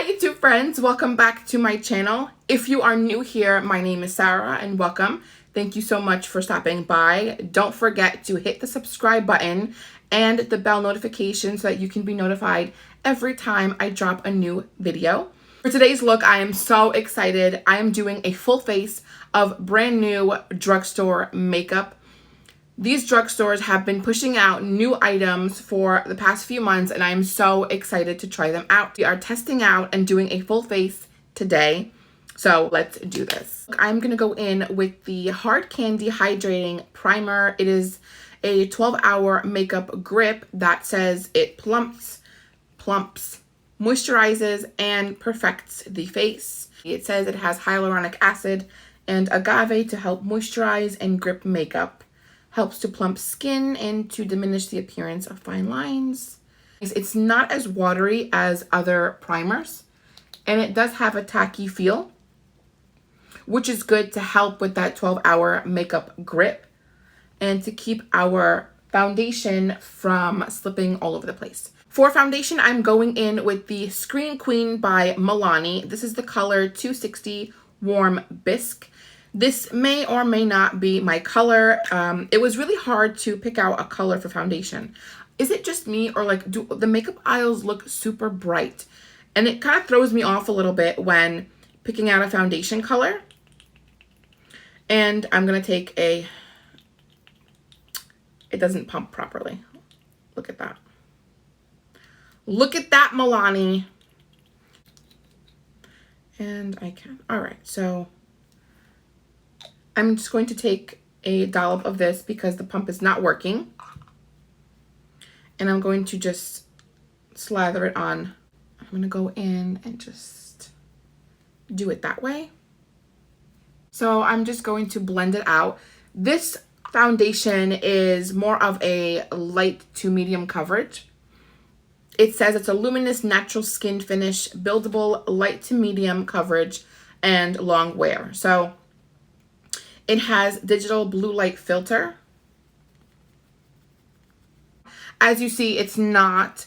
Hi YouTube friends, welcome back to my channel. If you are new here, my name is Sarah and welcome. Thank you so much for stopping by. Don't forget to hit the subscribe button and the bell notification so that you can be notified every time I drop a new video. For today's look, I am so excited. I am doing a full face of brand new drugstore makeup. These drugstores have been pushing out new items for the past few months and I'm so excited to try them out. We are testing out and doing a full face today, so let's do this. I'm gonna go in with the Hard Candy Hydrating Primer. It is a 12-hour makeup grip that says it plumps, moisturizes, and perfects the face. It says it has hyaluronic acid and agave to help moisturize and grip makeup. Helps to plump skin and to diminish the appearance of fine lines. It's not as watery as other primers, and it does have a tacky feel, which is good to help with that 12-hour makeup grip and to keep our foundation from slipping all over the place. For foundation, I'm going in with the Screen Queen by Milani. This is the color 260 Warm Bisque. This may or may not be my color. It was really hard to pick out a color for foundation. Is it just me, or like do the makeup aisles look super bright? And it kind of throws me off a little bit when picking out a foundation color. And I'm gonna take it doesn't pump properly. Look at that. Look at that, Milani. And I can, all right, so I'm just going to take a dollop of this because the pump is not working. And I'm going to just slather it on. I'm going to go in and just do it that way. So I'm just going to blend it out. This foundation is more of a light to medium coverage. It says it's a luminous natural skin finish, buildable, light to medium coverage, and long wear. So it has digital blue light filter. As you see, it's not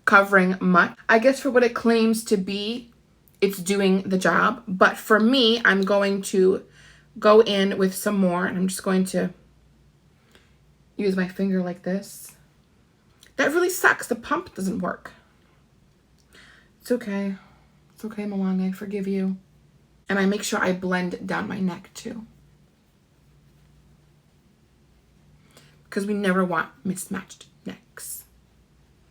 covering much. I guess for what it claims to be, it's doing the job. But for me, I'm going to go in with some more. And I'm just going to use my finger like this. That really sucks. The pump doesn't work. It's okay. It's okay, Milani. I forgive you. And I make sure I blend down my neck too, because we never want mismatched necks.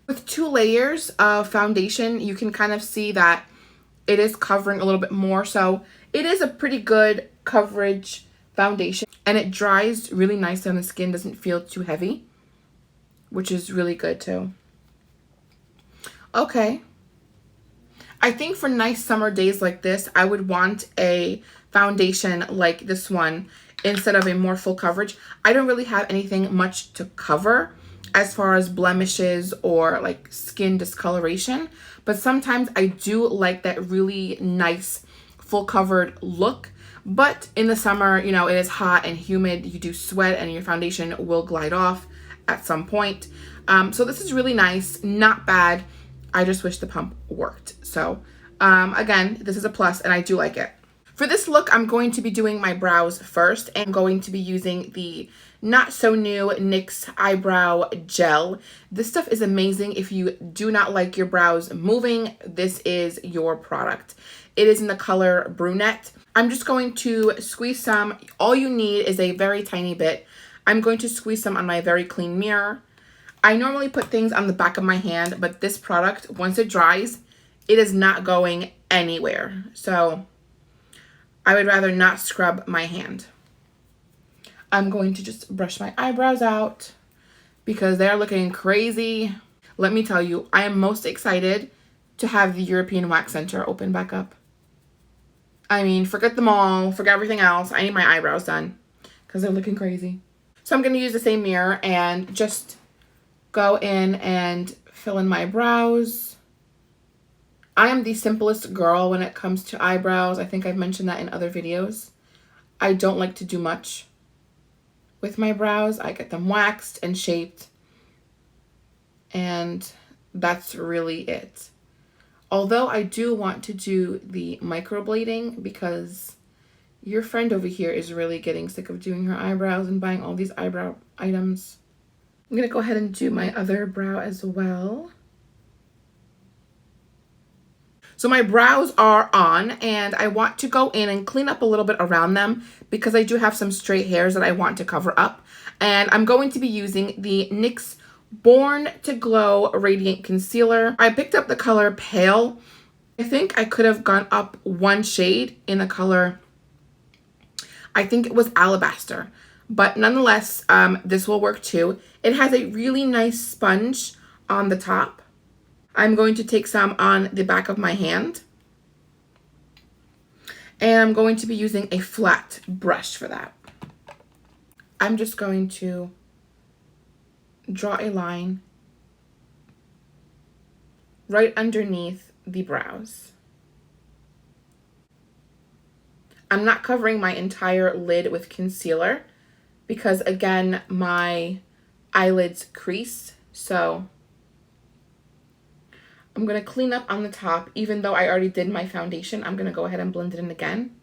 With 2 layers of foundation, you can kind of see that it is covering a little bit more. So it is a pretty good coverage foundation, and it dries really nicely on the skin, doesn't feel too heavy, which is really good too. Okay. I think for nice summer days like this, I would want a foundation like this one instead of a more full coverage. I don't really have anything much to cover as far as blemishes or like skin discoloration, but sometimes I do like that really nice full covered look. But in the summer, you know, it is hot and humid. You do sweat and your foundation will glide off at some point. So this is really nice, not bad. I just wish the pump worked. So again, this is a plus and I do like it. For this look, I'm going to be doing my brows first, and I'm going to be using the not so new NYX Eyebrow Gel. This stuff is amazing. If you do not like your brows moving, this is your product. It is in the color Brunette. I'm just going to squeeze some. All you need is a very tiny bit. I'm going to squeeze some on my very clean mirror. I normally put things on the back of my hand, but this product, once it dries, it is not going anywhere. So I would rather not scrub my hand. I'm going to just brush my eyebrows out because they're looking crazy. Let me tell you, I am most excited to have the European Wax Center open back up. I mean, forget the mall, forget everything else. I need my eyebrows done because they're looking crazy. So I'm going to use the same mirror and just go in and fill in my brows. I am the simplest girl when it comes to eyebrows. I think I've mentioned that in other videos. I don't like to do much with my brows. I get them waxed and shaped, and That's really it. Although I do want to do the microblading because your friend over here is really getting sick of doing her eyebrows and buying all these eyebrow items. I'm going to go ahead and do my other brow as well. So my brows are on, and I want to go in and clean up a little bit around them because I do have some straight hairs that I want to cover up. And I'm going to be using the NYX Born to Glow Radiant Concealer. I picked up the color Pale. I think I could have gone up one shade in the color, I think it was Alabaster. But nonetheless, this will work too. It has a really nice sponge on the top. I'm going to take some on the back of my hand. And I'm going to be using a flat brush for that. I'm just going to draw a line right underneath the brows. I'm not covering my entire lid with concealer because, again, my eyelids crease. So I'm going to clean up on the top. Even though I already did my foundation, I'm going to go ahead and blend it in again.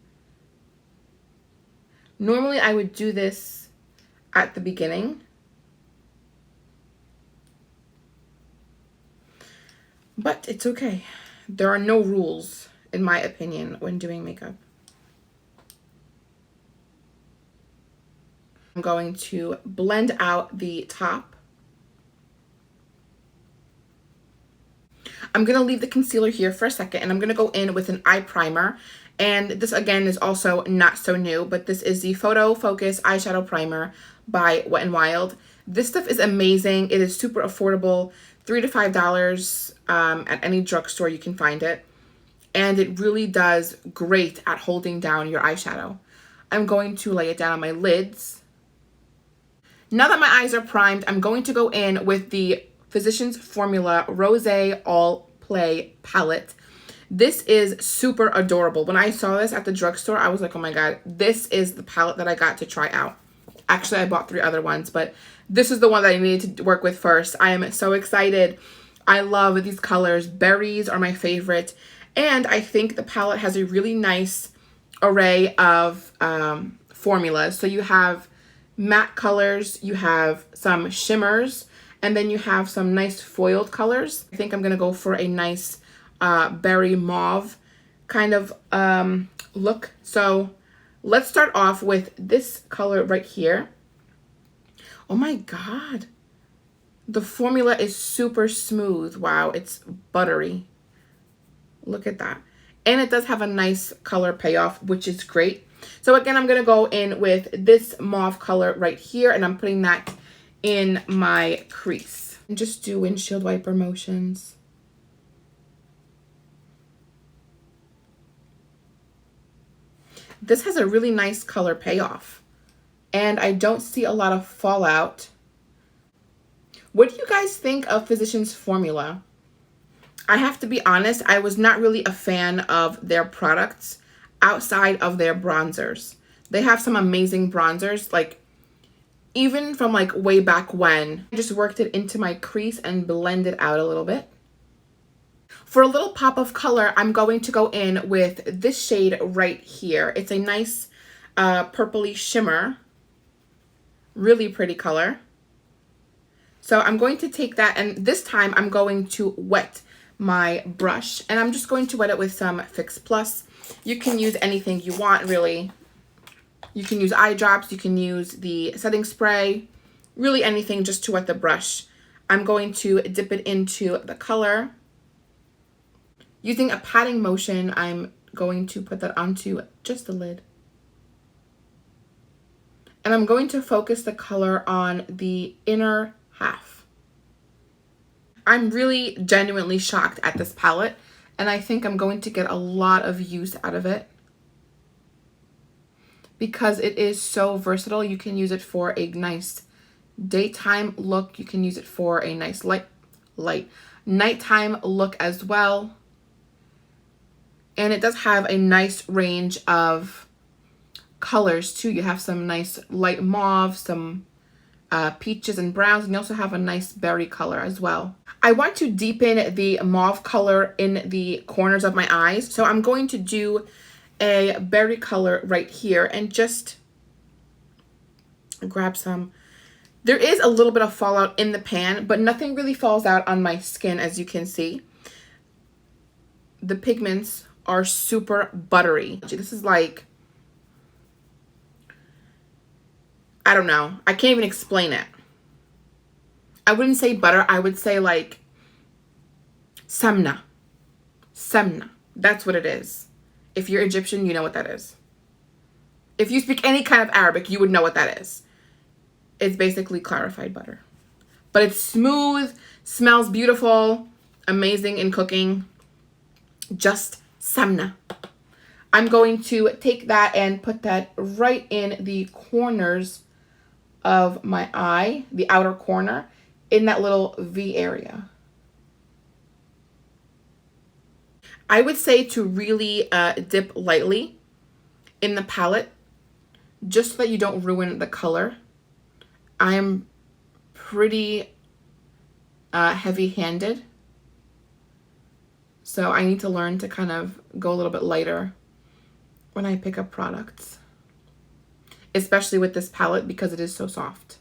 Normally, I would do this at the beginning. But it's okay. There are no rules, in my opinion, when doing makeup. I'm going to blend out the top. I'm going to leave the concealer here for a second, and I'm going to go in with an eye primer. And this, again, is also not so new, but this is the Photo Focus Eyeshadow Primer by Wet n Wild. This stuff is amazing. It is super affordable, $3 to $5 at any drugstore you can find it. And it really does great at holding down your eyeshadow. I'm going to lay it down on my lids. Now that my eyes are primed, I'm going to go in with the Physicians Formula Rosé All Play palette. This is super adorable. When I saw this at the drugstore, I was like, oh my god, this is the palette that I got to try out. Actually, I bought 3 other ones, but this is the one that I needed to work with first. I am so excited. I love these colors. Berries are my favorite. And I think the palette has a really nice array of formulas. So you have matte colors, you have some shimmers, and then you have some nice foiled colors. I think I'm going to go for a nice berry mauve kind of look. So let's start off with this color right here. Oh my god. The formula is super smooth. Wow, it's buttery. Look at that. And it does have a nice color payoff, which is great. So again, I'm going to go in with this mauve color right here, and I'm putting that in my crease. And just do windshield wiper motions. This has a really nice color payoff, and I don't see a lot of fallout. What do you guys think of Physicians Formula? I have to be honest, I was not really a fan of their products outside of their bronzers. They have some amazing bronzers, like even from like way back when. I just worked it into my crease and blended out a little bit. For a little pop of color, I'm going to go in with this shade right here. It's a nice purpley shimmer. Really pretty color. So I'm going to take that, and this time I'm going to wet my brush, and I'm just going to wet it with some Fix Plus. You can use anything you want, really. You can use eye drops, you can use the setting spray, really anything just to wet the brush. I'm going to dip it into the color. Using a patting motion, I'm going to put that onto just the lid. And I'm going to focus the color on the inner half. I'm really genuinely shocked at this palette, and I think I'm going to get a lot of use out of it because it is so versatile. You can use it for a nice daytime look. You can use it for a nice light nighttime look as well. And it does have a nice range of colors too. You have some nice light mauve, some peaches and browns, and you also have a nice berry color as well. I want to deepen the mauve color in the corners of my eyes, so I'm going to do a berry color right here and just grab some. There is a little bit of fallout in the pan, but nothing really falls out on my skin, as you can see. The pigments are super buttery. This is like, I don't know. I can't even explain it. I wouldn't say butter. I would say like semna. Semna. That's what it is. If you're Egyptian, you know what that is. If you speak any kind of Arabic, you would know what that is. It's basically clarified butter. But it's smooth, smells beautiful, amazing in cooking. Just semna. I'm going to take that and put that right in the corners of my eye, the outer corner, in that little V area. I would say to really dip lightly in the palette, just so that you don't ruin the color. I am pretty heavy-handed, so I need to learn to kind of go a little bit lighter when I pick up products, especially with this palette because it is so soft.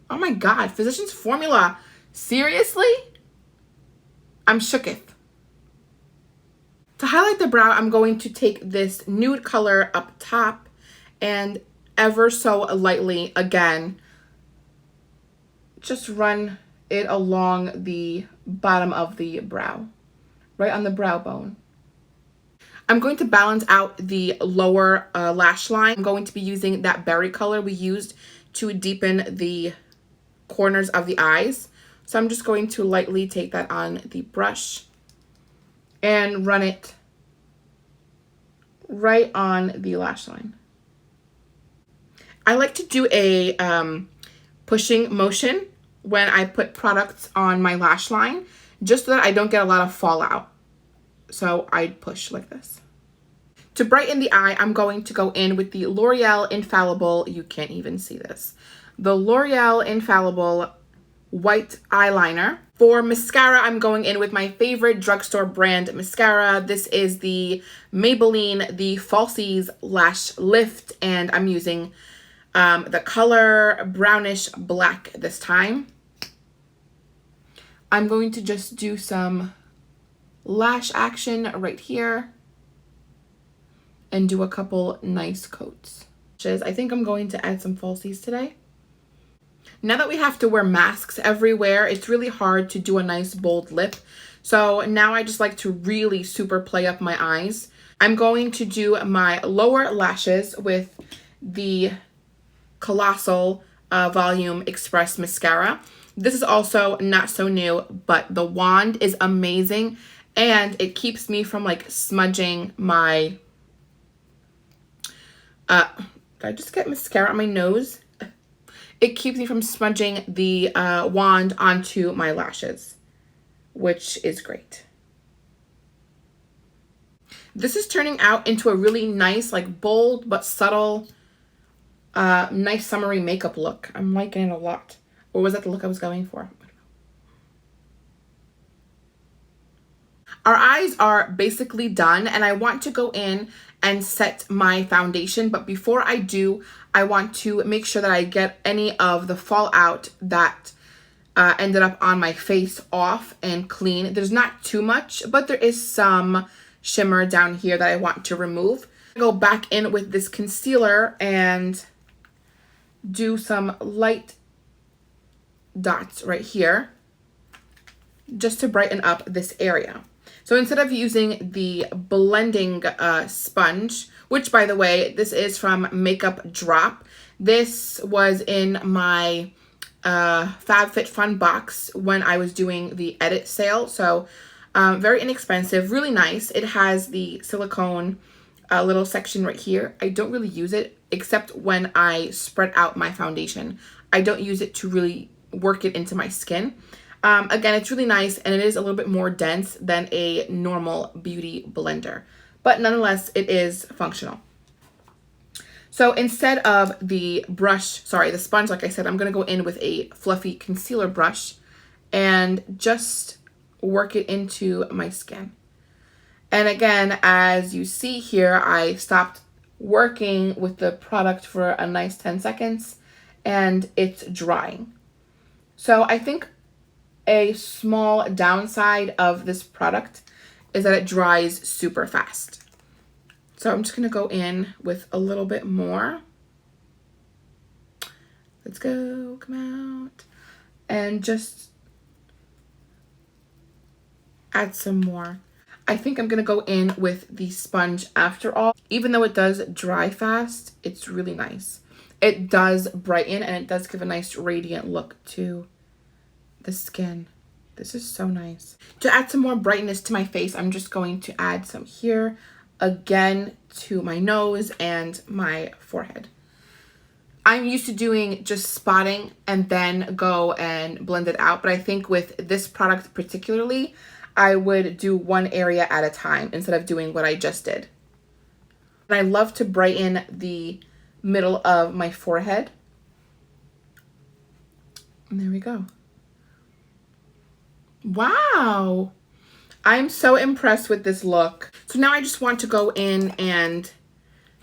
Oh my God, Physicians Formula. Seriously? I'm shooketh. To highlight the brow, I'm going to take this nude color up top and ever so lightly, again, just run it along the bottom of the brow, right on the brow bone. I'm going to balance out the lower lash line. I'm going to be using that berry color we used to deepen the corners of the eyes. So I'm just going to lightly take that on the brush and run it right on the lash line. I like to do a pushing motion when I put products on my lash line, just so that I don't get a lot of fallout. So I push like this. To brighten the eye, I'm going to go in with the L'Oreal Infallable. You can't even see this. The L'Oreal Infallable white eyeliner. For mascara, I'm going in with my favorite drugstore brand mascara. This is the Maybelline, the Falsies Lash Lift, and I'm using the color brownish-black this time. I'm going to just do some lash action right here and do a couple nice coats. I think I'm going to add some falsies today. Now that we have to wear masks everywhere, it's really hard to do a nice bold lip. So now I just like to really super play up my eyes. I'm going to do my lower lashes with the Collosial Volume Express Mascara. This is also not so new, but the wand is amazing and it keeps me from like smudging my, did I just get mascara on my nose? It keeps me from smudging the wand onto my lashes, which is great. This is turning out into a really nice, like bold but subtle, nice summery makeup look. I'm liking it a lot. Or was that the look I was going for? Our eyes are basically done, and I want to go in and set my foundation, but before I do, I want to make sure that I get any of the fallout that ended up on my face off and clean. There's not too much, but there is some shimmer down here that I want to remove. Go back in with this concealer and do some light dots right here just to brighten up this area. So instead of using the blending sponge, which by the way, this is from Makeup Drop. This was in my FabFitFun box when I was doing the edit sale. So very inexpensive, really nice. It has the silicone little section right here. I don't really use it except when I spread out my foundation. I don't use it to really work it into my skin. Again, it's really nice and it is a little bit more dense than a normal beauty blender, but nonetheless, it is functional. So instead of the brush, sorry, the sponge, like I said, I'm going to go in with a fluffy concealer brush and just work it into my skin. And again, as you see here, I stopped working with the product for a nice 10 seconds and it's drying. So I think a small downside of this product is that it dries super fast. So I'm just going to go in with a little bit more. Let's go, come out. And just add some more. I think I'm going to go in with the sponge after all. Even though it does dry fast, it's really nice. It does brighten and it does give a nice radiant look to the skin. This is so nice. To add some more brightness to my face, I'm just going to add some here. Again, to my nose and my forehead. I'm used to doing just spotting and then go and blend it out. But I think with this product particularly, I would do one area at a time instead of doing what I just did. And I love to brighten the middle of my forehead. And there we go. Wow. I'm so impressed with this look. So now I just want to go in and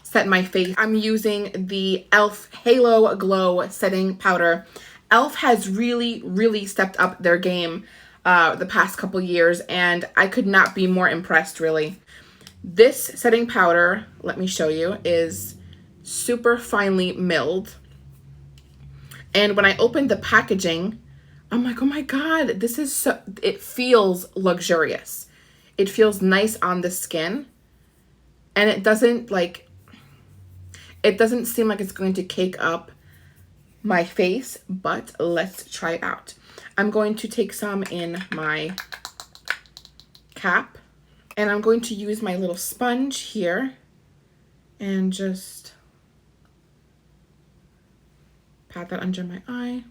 set my face. I'm using the e.l.f. Halo Glow Setting Powder. e.l.f. has really stepped up their game the past couple years, and I could not be more impressed, really. This setting powder, let me show you, is super finely milled. And when I opened the packaging, I'm like, oh my God, this is so, it feels luxurious. It feels nice on the skin. And it doesn't seem like it's going to cake up my face, but let's try it out. I'm going to take some in my cap and I'm going to use my little sponge here and just pat that under my eye.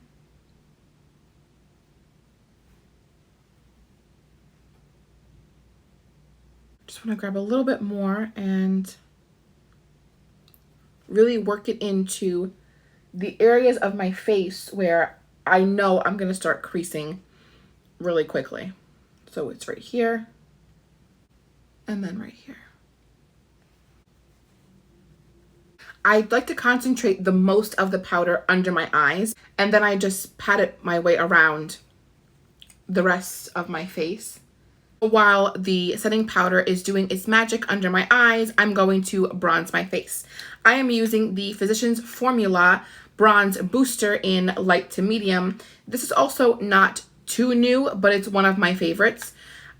Just want to grab a little bit more and really work it into the areas of my face where I know I'm going to start creasing really quickly. So it's right here and then right here. I'd like to concentrate the most of the powder under my eyes, and then I just pat it my way around the rest of my face. While the setting powder is doing its magic under my eyes, I'm going to bronze my face. I am using the Physicians Formula Bronze Booster in light to medium. This is also not too new, but it's one of my favorites.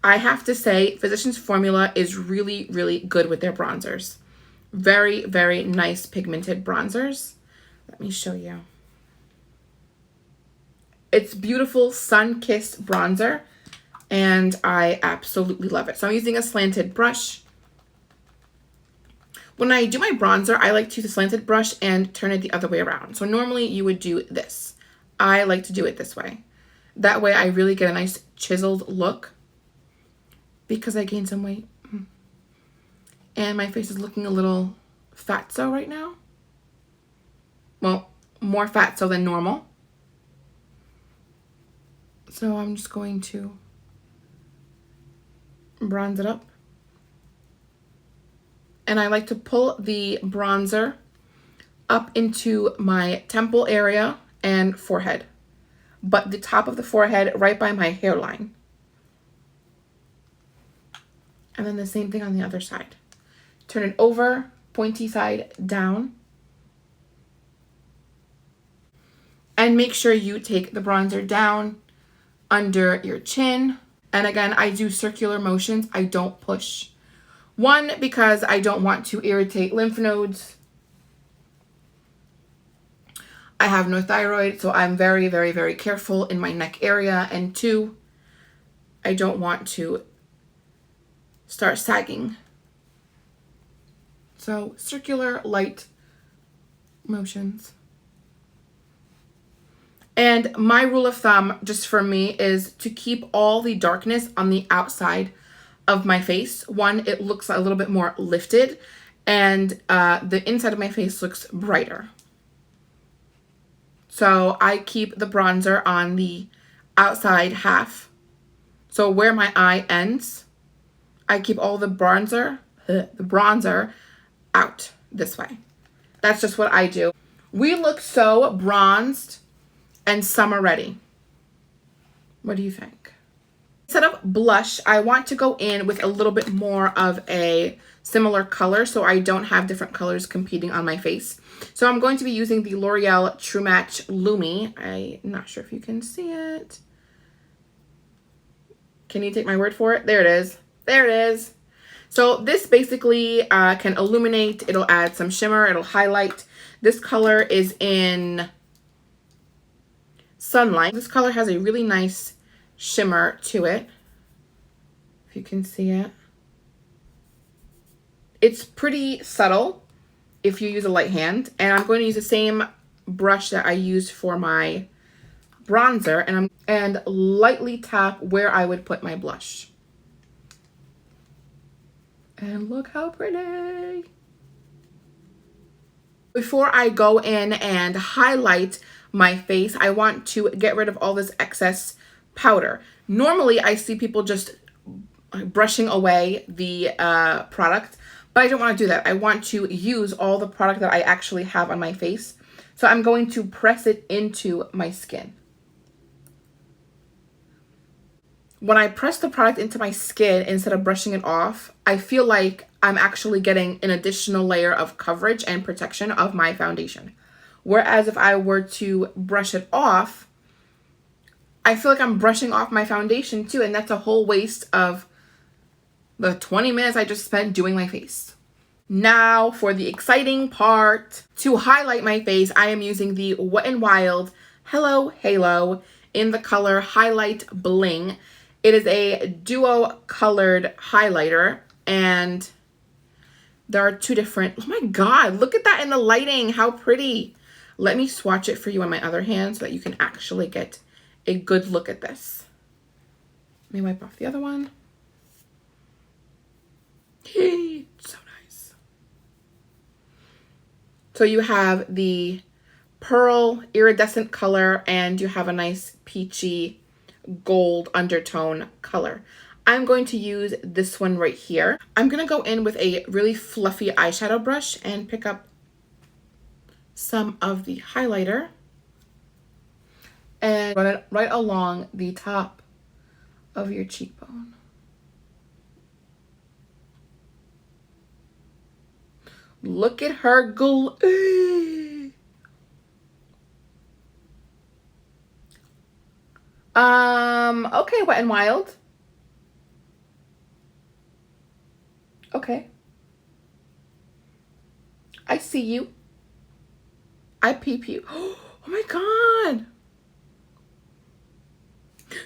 I have to say, Physicians Formula is really good with their bronzers. Very nice pigmented bronzers. Let me show you. It's beautiful sun-kissed bronzer, and I absolutely love it. So I'm using a slanted brush. When I do my bronzer, I like to use a slanted brush and turn it the other way around. So normally you would do this. I like to do it this way. That way I really get a nice chiseled look because I gained some weight. And my face is looking a little fatso right now. Well, more fatso than normal. So I'm just going to bronze it up. And I like to pull the bronzer up into my temple area and forehead, but the top of the forehead right by my hairline. And then the same thing on the other side. Turn it over, pointy side down. And make sure you take the bronzer down under your chin. And again, I do circular motions. I don't push. One, because I don't want to irritate lymph nodes. I have no thyroid, so I'm very careful in my neck area. And two, I don't want to start sagging. So circular light motions. And my rule of thumb, just for me, is to keep all the darkness on the outside of my face. One, it looks a little bit more lifted, and the inside of my face looks brighter. So I keep the bronzer on the outside half. So where my eye ends, I keep all the bronzer out this way. That's just what I do. We look so bronzed and summer ready. What do you think? Instead of blush, I want to go in with a little bit more of a similar color so I don't have different colors competing on my face. So I'm going to be using the L'Oreal True Match Lumi. I'm not sure if you can see it. Can you take my word for it? There it is. There it is. So this basically can illuminate. It'll add some shimmer. It'll highlight. This color is in Sunlight. This color has a really nice shimmer to it. If you can see it. It's pretty subtle if you use a light hand. And I'm going to use the same brush that I used for my bronzer and lightly tap where I would put my blush. And look how pretty. Before I go in and highlight my face, I want to get rid of all this excess powder. Normally, I see people just brushing away the product, but I don't want to do that. I want to use all the product that I actually have on my face. So I'm going to press it into my skin. When I press the product into my skin instead of brushing it off, I feel like I'm actually getting an additional layer of coverage and protection of my foundation. Whereas if I were to brush it off, I feel like I'm brushing off my foundation too, and that's a whole waste of the 20 minutes I just spent doing my face. Now for the exciting part. To highlight my face, I am using the Wet n Wild Hello Halo in the color Highlight Bling. It is a duo colored highlighter, and there are two different, oh my God, look at that in the lighting, how pretty. Let me swatch it for you on my other hand so that you can actually get a good look at this. Let me wipe off the other one. Hey, so nice. So you have the pearl iridescent color and you have a nice peachy gold undertone color. I'm going to use this one right here. I'm going to go in with a really fluffy eyeshadow brush and pick up some of the highlighter and run it right along the top of your cheekbone. Look at her glow. Okay, Wet n Wild. Okay. I see you. I peep you. Oh my God.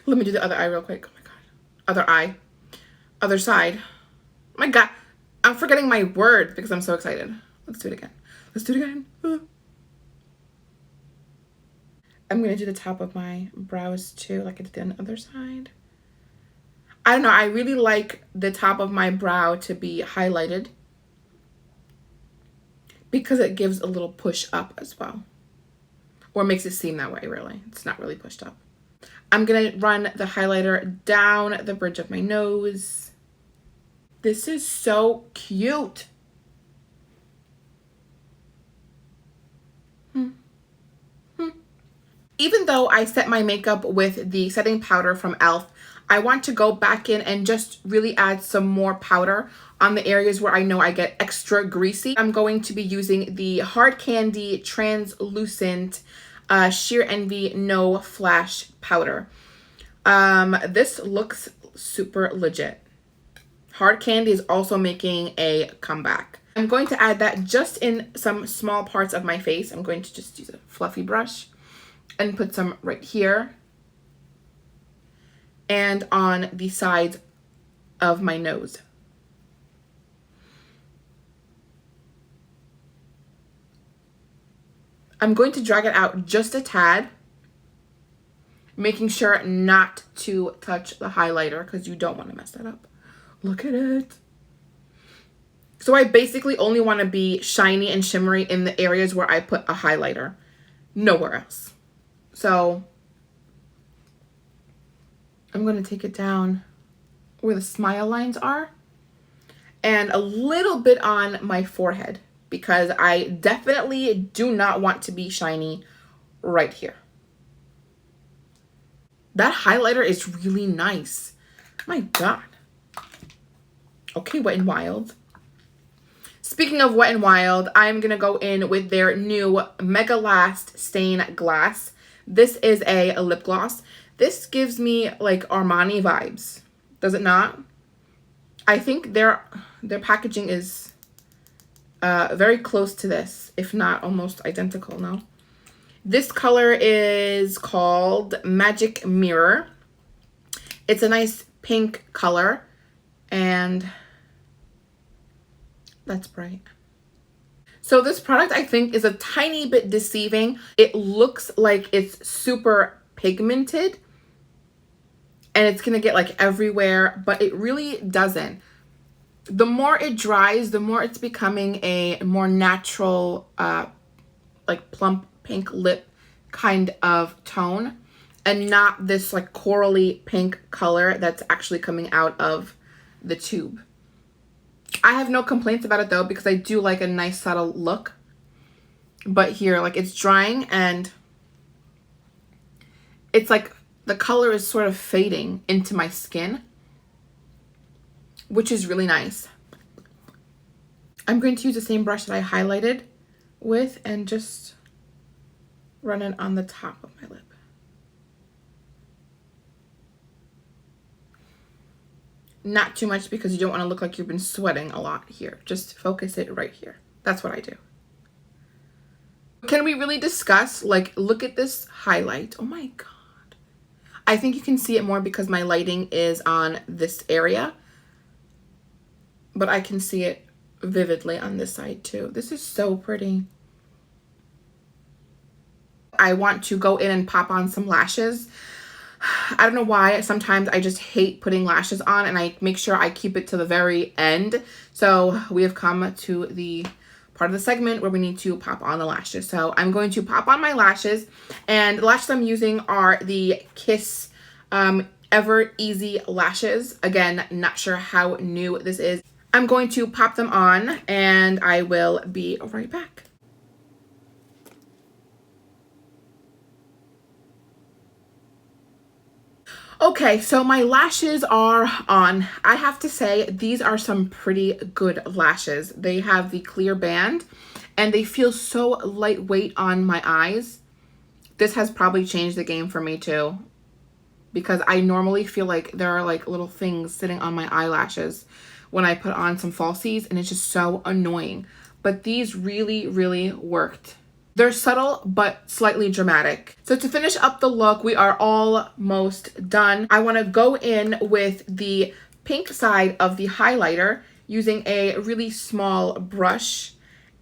Let me do the other eye real quick. Oh my God. Other eye. Other side. Oh my God. I'm forgetting my word because I'm so excited. Let's do it again. Let's do it again. I'm going to do the top of my brows too, like I did on the other side. I don't know. I really like the top of my brow to be highlighted because it gives a little push up as well. Or makes it seem that way, really. It's not really pushed up. I'm going to run the highlighter down the bridge of my nose. This is so cute. Even though I set my makeup with the setting powder from e.l.f., I want to go back in and just really add some more powder on the areas where I know I get extra greasy. I'm going to be using the Hard Candy Translucent Sheer Envy No Flash Powder. This looks super legit. Hard Candy is also making a comeback. I'm going to add that just in some small parts of my face. I'm going to just use a fluffy brush and put some right here and on the sides of my nose. I'm going to drag it out just a tad, making sure not to touch the highlighter because you don't want to mess that up. Look at it. So I basically only want to be shiny and shimmery in the areas where I put a highlighter. Nowhere else. So I'm going to take it down where the smile lines are and a little bit on my forehead because I definitely do not want to be shiny right here. That highlighter is really nice. My God. Okay, Wet n Wild. Speaking of Wet n Wild, I'm going to go in with their new Mega Last Stainglass. This is a lip gloss. This gives me like Armani vibes. Does it not? I think their packaging is very close to this, if not almost identical, no? This color is called Magic Mirror. It's a nice pink color, and that's bright. So this product I think is a tiny bit deceiving. It looks like it's super pigmented and it's gonna get like everywhere, but it really doesn't. The more it dries, the more it's becoming a more natural, like plump pink lip kind of tone, and not this like corally pink color that's actually coming out of the tube. I have no complaints about it though, because I do like a nice subtle look. But here, like, it's drying and it's like the color is sort of fading into my skin, which is really nice. I'm going to use the same brush that I highlighted with and just run it on the top of my lip. Not too much because you don't want to look like you've been sweating a lot here. Just focus it right here. That's what I do. Can we really discuss, like, look at this highlight. Oh my God. I think you can see it more because my lighting is on this area. But I can see it vividly on this side too. This is so pretty. I want to go in and pop on some lashes. I don't know why. Sometimes I just hate putting lashes on, and I make sure I keep it to the very end. So we have come to the part of the segment where we need to pop on the lashes. So I'm going to pop on my lashes, and the lashes I'm using are the Kiss Ever Easy lashes. Again, not sure how new this is. I'm going to pop them on, and I will be right back. Okay, so my lashes are on. I have to say, these are some pretty good lashes. They have the clear band, and they feel so lightweight on my eyes. This has probably changed the game for me too, because I normally feel like there are like little things sitting on my eyelashes when I put on some falsies, and it's just so annoying. But these really, really worked. They're subtle, but slightly dramatic. So to finish up the look, we are almost done. I want to go in with the pink side of the highlighter using a really small brush.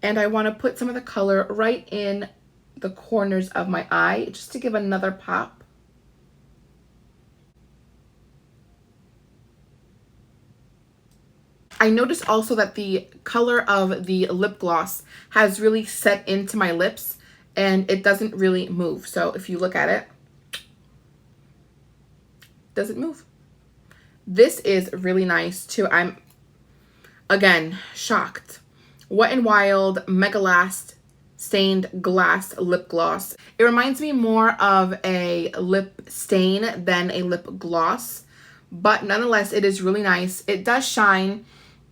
And I want to put some of the color right in the corners of my eye just to give another pop. I noticed also that the color of the lip gloss has really set into my lips and it doesn't really move. So if you look at it, it doesn't move. This is really nice too. I'm, again, shocked. Wet n Wild Mega Last Stained Glass Lip Gloss. It reminds me more of a lip stain than a lip gloss, but nonetheless, it is really nice. It does shine.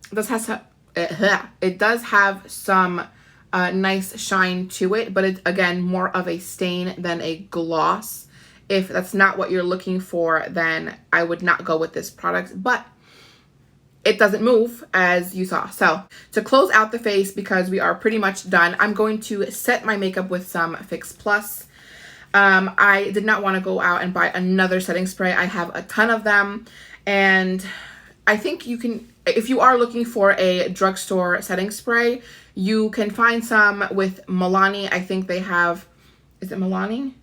It does have some nice shine to it, but it's, again, more of a stain than a gloss. If that's not what you're looking for, then I would not go with this product, but it doesn't move, as you saw. So to close out the face, because we are pretty much done, I'm going to set my makeup with some Fix Plus. I did not want to go out and buy another setting spray. I have a ton of them, and I think you can, if you are looking for a drugstore setting spray, you can find some with Milani. I think they have, is it Milani?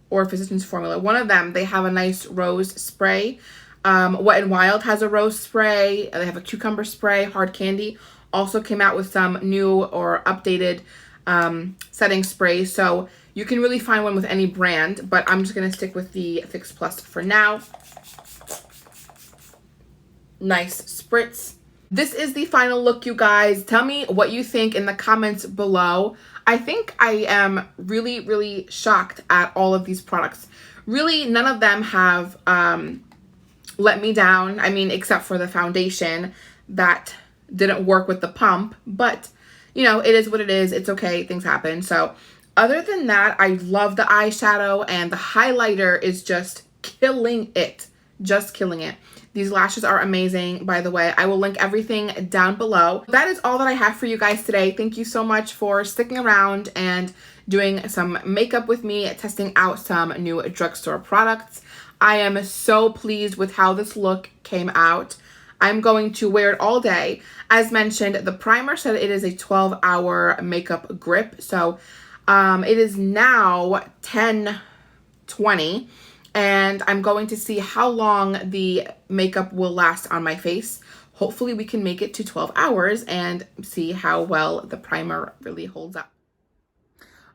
Or Physicians Formula. One of them, they have a nice rose spray. Wet n Wild has a rose spray. They have a cucumber spray, hard candy. also came out with some new or updated setting spray. So you can really find one with any brand, but I'm just going to stick with the Fix Plus for now. Nice spritz. This is the final look, you guys. Tell me what you think in the comments below. I think I am really, really shocked at all of these products. Really, none of them have let me down. I mean, except for the foundation that didn't work with the pump. But, you know, it is what it is. It's okay. Things happen. So, other than that, I love the eyeshadow, and the highlighter is just killing it. Just killing it. These lashes are amazing, by the way. I will link everything down below. That is all that I have for you guys today. Thank you so much for sticking around and doing some makeup with me, testing out some new drugstore products. I am so pleased with how this look came out. I'm going to wear it all day. As mentioned, the primer said it is a 12-hour makeup grip. So it is now 10:20. And I'm going to see how long the makeup will last on my face. Hopefully we can make it to 12 hours and see how well the primer really holds up.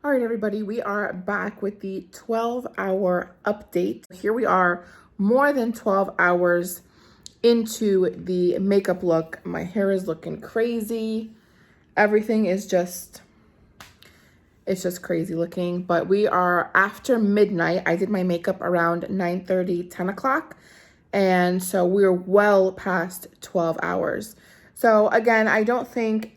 All right, everybody, we are back with the 12-hour update. Here we are, more than 12 hours into the makeup look. My hair is looking crazy. Everything is just... it's just crazy looking, but we are after midnight. I did my makeup around 9:30, 10 o'clock. And so we're well past 12 hours. So again, I don't think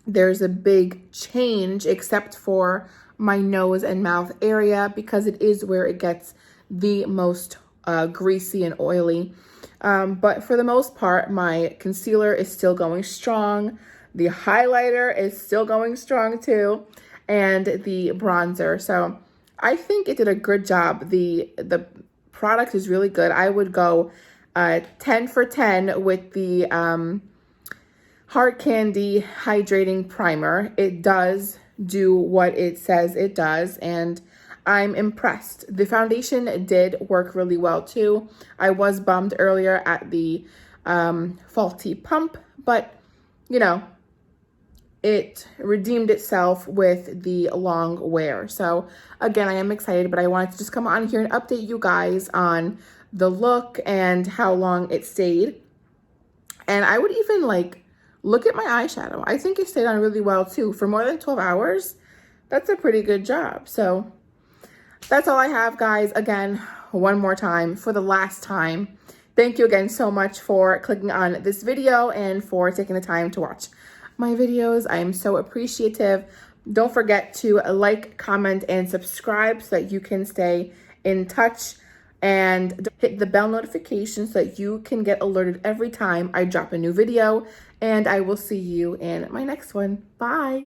there's a big change except for my nose and mouth area, because it is where it gets the most greasy and oily. But for the most part, my concealer is still going strong. The highlighter is still going strong too, and the bronzer. So I think it did a good job. The product is really good. I would go 10 for 10 with the Hard Candy Hydrating Primer. It does do what it says it does, and I'm impressed. The foundation did work really well too. I was bummed earlier at the faulty pump, but you know, it redeemed itself with the long wear. So again, I am excited, but I wanted to just come on here and update you guys on the look and how long it stayed. And I would even like look at my eyeshadow. I think it stayed on really well too. For more than 12 hours, that's a pretty good job. So that's all I have, guys. Again, one more time, for the last time, thank you again so much for clicking on this video and for taking the time to watch my videos. I am so appreciative. Don't forget to like, comment, and subscribe so that you can stay in touch, and hit the bell notification so that you can get alerted every time I drop a new video. And I will see you in my next one. Bye.